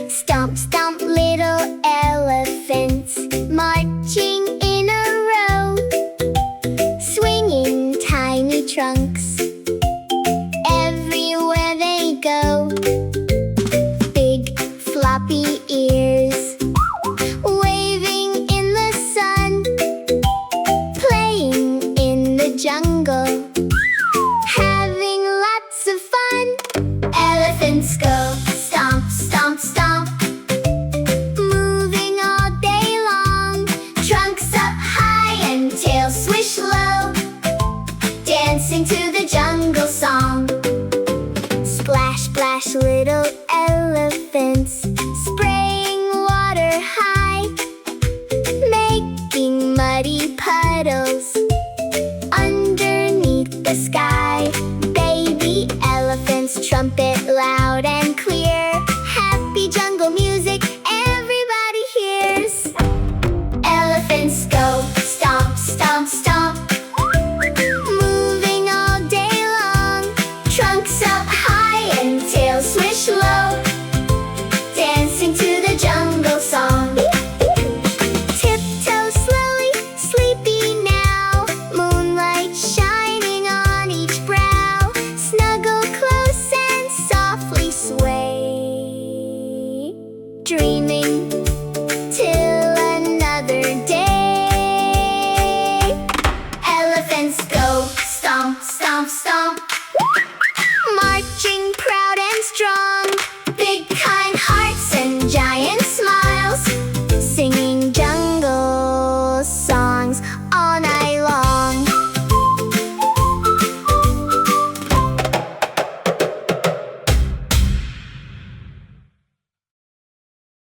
Stomp, stomp, little elephants, marching in a row, swinging tiny trunks everywhere they go. Big floppy ears, waving in the sun, playing in the jungle, having lots of fun. Elephants go stomp, stomp, stomp, moving all day long, trunks up high and tails swish low, dancing to the jungle song. Splash, splash, little elephants, spraying water high, making muddy puddles underneath the sky. Baby elephants trumpet loud and clear, happy jungle music everybody hears. Elephants go stomp, stomp, stomp, moving all day long, trunks up high and tails swish low, dancing to the jungle song. Tiptoe slowly, sleepy now, moonlight shining on each brow, snuggle close and softly sway, dreaming